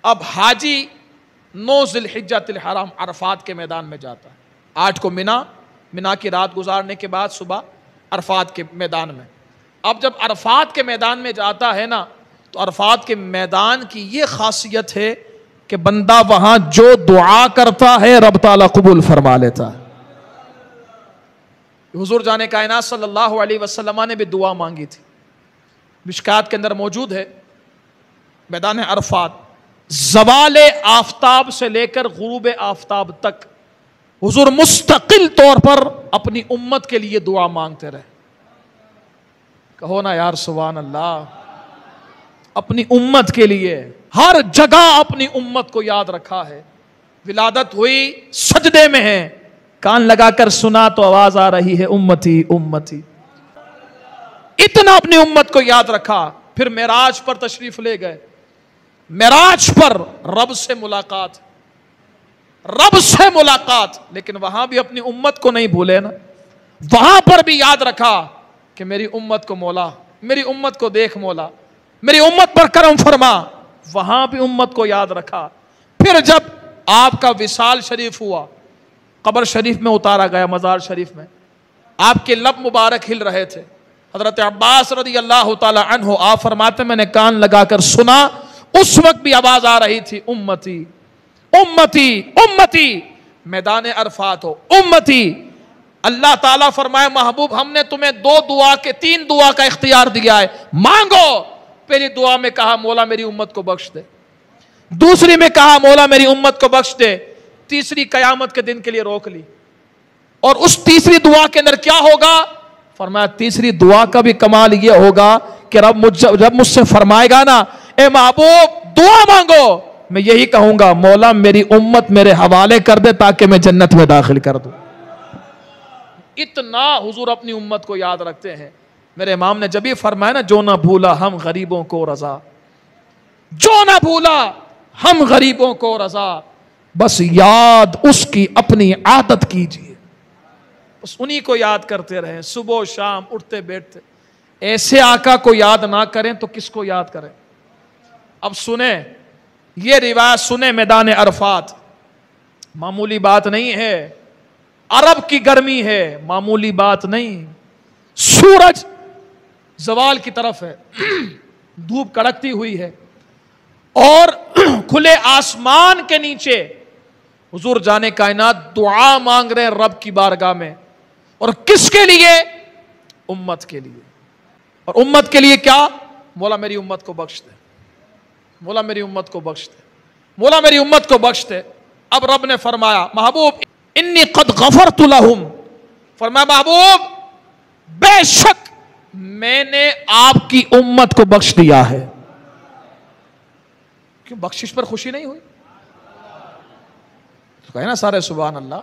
اب حاجی 9 ذی الحجۃ الحرام عرفات کے میدان میں جاتا ہے، 8 کو منا کی رات گزارنے کے بعد صبح عرفات کے میدان میں. اب جب عرفات کے میدان میں جاتا ہے نا، تو عرفات کے میدان کی یہ خاصیت ہے کہ بندہ وہاں جو دعا کرتا ہے رب تعالیٰ قبول فرما لیتا ہے. حضور جان کائنات صلی اللہ علیہ وسلم نے بھی دعا مانگی تھی، مشکات کے اندر موجود ہے. میدان عرفات زوال آفتاب سے لے کر غروب آفتاب تک حضور مستقل طور پر اپنی امت کے لیے دعا مانگتے رہے. کہو نا یار سبحان اللہ. اپنی امت کے لیے ہر جگہ اپنی امت کو یاد رکھا ہے. ولادت ہوئی سجدے میں ہے، کان لگا کر سنا تو آواز آ رہی ہے امتی امتی. اتنا اپنی امت کو یاد رکھا. پھر معراج پر تشریف لے گئے. معراج پر رب سے ملاقات، لیکن وہاں بھی اپنی امت کو نہیں بھولے نا. وہاں پر بھی یاد رکھا کہ میری امت کو مولا، میری امت کو دیکھ مولا، میری امت پر کرم فرما. وہاں بھی امت کو یاد رکھا. پھر جب آپ کا وصال شریف ہوا، قبر شریف میں اتارا گیا، مزار شریف میں آپ کے لب مبارک ہل رہے تھے. حضرت عباس رضی اللہ تعالی عنہ آپ فرماتے میں نے کان لگا کر سنا، اس وقت بھی آواز آ رہی تھی امتی امتی امتی. میدان عرفات ہو امتی. اللہ تعالیٰ فرمائے محبوب ہم نے تمہیں 3 دعا کا اختیار دیا ہے، مانگو. پہلی دعا میں کہا مولا میری امت کو بخش دے، دوسری میں کہا مولا میری امت کو بخش دے، تیسری قیامت کے دن کے لیے روک لی. اور اس تیسری دعا کے اندر کیا ہوگا؟ فرمایا تیسری دعا کا بھی کمال یہ ہوگا کہ رب جب مجھ سے فرمائے گا نا اے محبوب دعا مانگو، میں یہی کہوں گا مولا میری امت میرے حوالے کر دے تاکہ میں جنت میں داخل کر دوں. اتنا حضور اپنی امت کو یاد رکھتے ہیں. میرے امام نے جب ہی فرمایا نا جو نہ بھولا ہم غریبوں کو رضا، جو نہ بھولا ہم غریبوں کو رضا، بس یاد اس کی اپنی عادت کیجئے. بس انہی کو یاد کرتے رہیں صبح و شام اٹھتے بیٹھتے. ایسے آقا کو یاد نہ کریں تو کس کو یاد کریں؟ اب سنیں یہ روایت سنیں. میدان عرفات معمولی بات نہیں ہے، عرب کی گرمی ہے، معمولی بات نہیں. سورج زوال کی طرف ہے، دھوپ کڑکتی ہوئی ہے، اور کھلے آسمان کے نیچے حضور جانے کائنات دعا مانگ رہے ہیں رب کی بارگاہ میں. اور کس کے لیے؟ امت کے لیے. اور امت کے لیے کیا؟ مولا میری امت کو بخش دے، مولا میری امت کو بخش دے، مولا میری امت کو بخش دے. اب رب نے فرمایا محبوب انی قد غفرت لہم، فرمایا محبوب بے شک میں نے آپ کی امت کو بخش دیا ہے. کیوں بخشش پر خوشی نہیں ہوئی؟ تو کہے نا سارے سبحان اللہ.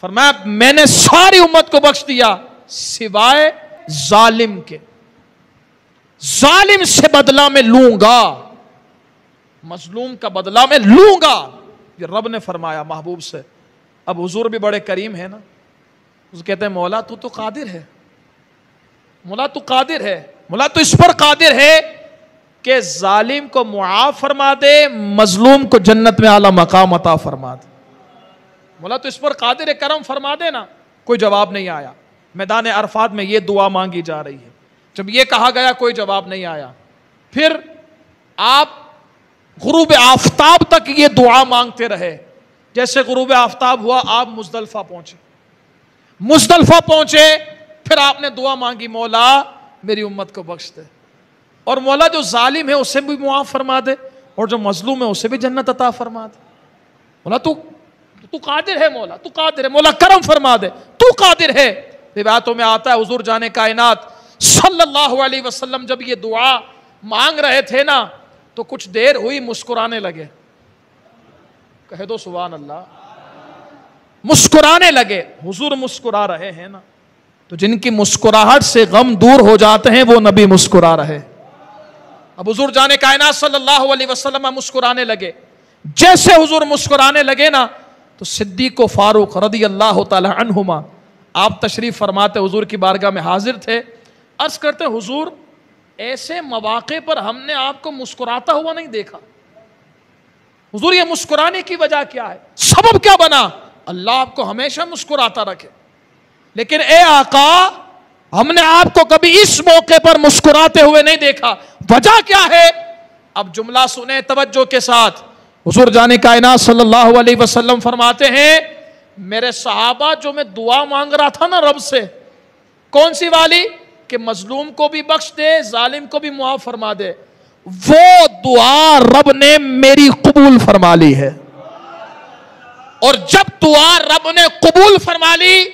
فرمایا میں نے ساری امت کو بخش دیا سوائے ظالم کے. ظالم سے بدلہ میں لوں گا، مظلوم کا بدلہ میں لوں گا، یہ رب نے فرمایا محبوب سے. اب حضور بھی بڑے کریم ہے نا، اس کہتے ہیں مولا تو قادر ہے، مولا تو قادر ہے، مولا تو اس پر قادر ہے کہ ظالم کو معاف فرما دے، مظلوم کو جنت میں اعلیٰ مقام عطا فرما دے. مولا تو اس پر قادر ہے، کرم فرما دے نا. کوئی جواب نہیں آیا. میدان عرفات میں یہ دعا مانگی جا رہی ہے. جب یہ کہا گیا کوئی جواب نہیں آیا. پھر آپ غروب آفتاب تک یہ دعا مانگتے رہے. جیسے غروب آفتاب ہوا آپ مزدلفہ پہنچے، پھر آپ نے دعا مانگی مولا میری امت کو بخش دے، اور مولا جو ظالم ہے اسے بھی معاف فرما دے، اور جو مظلوم ہے اسے بھی جنت عطا فرما دے. مولا تو قادر ہے، مولا تو قادر ہے، مولا کرم فرما دے، تو قادر ہے. روایتوں میں آتا ہے حضور جانے کائنات صلی اللہ علیہ وسلم جب یہ دعا مانگ رہے تھے نا تو کچھ دیر ہوئی مسکرانے لگے. کہہ دو سبحان اللہ. مسکرانے لگے. حضور مسکرا رہے ہیں نا تو جن کی مسکراہٹ سے غم دور ہو جاتے ہیں وہ نبی مسکرا رہے. اب حضور جانے کائنات صلی اللہ علیہ وسلم مسکرانے لگے. جیسے حضور مسکرانے لگے نا تو صدیق و فاروق رضی اللہ تعالی عنہما آپ تشریف فرماتے حضور کی بارگاہ میں حاضر تھے. عرض کرتے حضور ایسے مواقع پر ہم نے آپ کو مسکراتا ہوا نہیں دیکھا. حضور یہ مسکرانے کی وجہ کیا ہے؟ سبب کیا بنا؟ اللہ آپ کو ہمیشہ مسکراتا رکھے. لیکن اے آقا ہم نے آپ کو کبھی اس موقع پر مسکراتے ہوئے نہیں دیکھا، وجہ کیا ہے؟ اب جملہ سنیں توجہ کے ساتھ. حضور جان کائنات صلی اللہ علیہ وسلم فرماتے ہیں میرے صحابہ جو میں دعا مانگ رہا تھا نا رب سے، کون سی والی؟ کہ مظلوم کو بھی بخش دے، ظالم کو بھی معاف فرما دے، وہ دعا رب نے میری قبول فرما لی ہے. اور جب دعا رب نے قبول فرما لی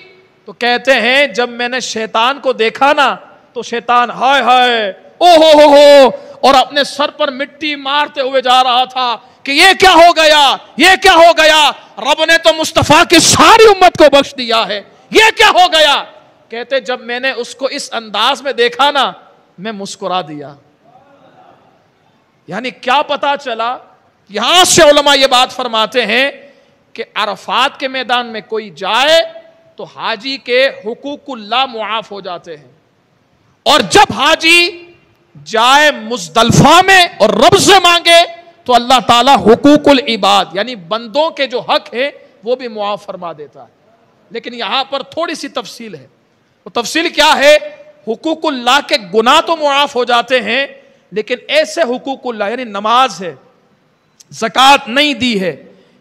تو کہتے ہیں جب میں نے شیطان کو دیکھا نا تو شیطان ہائے ہائے او ہو اور اپنے سر پر مٹی مارتے ہوئے جا رہا تھا کہ یہ کیا ہو گیا، یہ کیا ہو گیا، رب نے تو مصطفیٰ کی ساری امت کو بخش دیا ہے، یہ کیا ہو گیا. کہتے جب میں نے اس کو اس انداز میں دیکھا نا میں مسکرا دیا. یعنی کیا پتا چلا؟ یہاں سے علماء یہ بات فرماتے ہیں کہ عرفات کے میدان میں کوئی جائے تو حاجی کے حقوق اللہ معاف ہو جاتے ہیں، اور جب حاجی جائے مزدلفہ میں اور رب سے مانگے تو اللہ تعالیٰ حقوق العباد یعنی بندوں کے جو حق ہیں وہ بھی معاف فرما دیتا ہے. لیکن یہاں پر تھوڑی سی تفصیل ہے. وہ تفصیل کیا ہے؟ حقوق اللہ کے گناہ تو معاف ہو جاتے ہیں، لیکن ایسے حقوق اللہ یعنی نماز ہے، زکوٰۃ نہیں دی ہے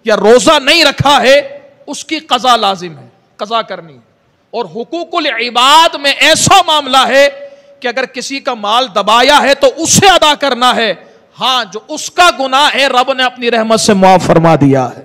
یا روزہ نہیں رکھا ہے، اس کی قضا لازم ہے، قضا کرنی ہے. اور حقوق العباد میں ایسا معاملہ ہے کہ اگر کسی کا مال دبایا ہے تو اسے ادا کرنا ہے. ہاں جو اس کا گناہ ہے رب نے اپنی رحمت سے معاف فرما دیا ہے.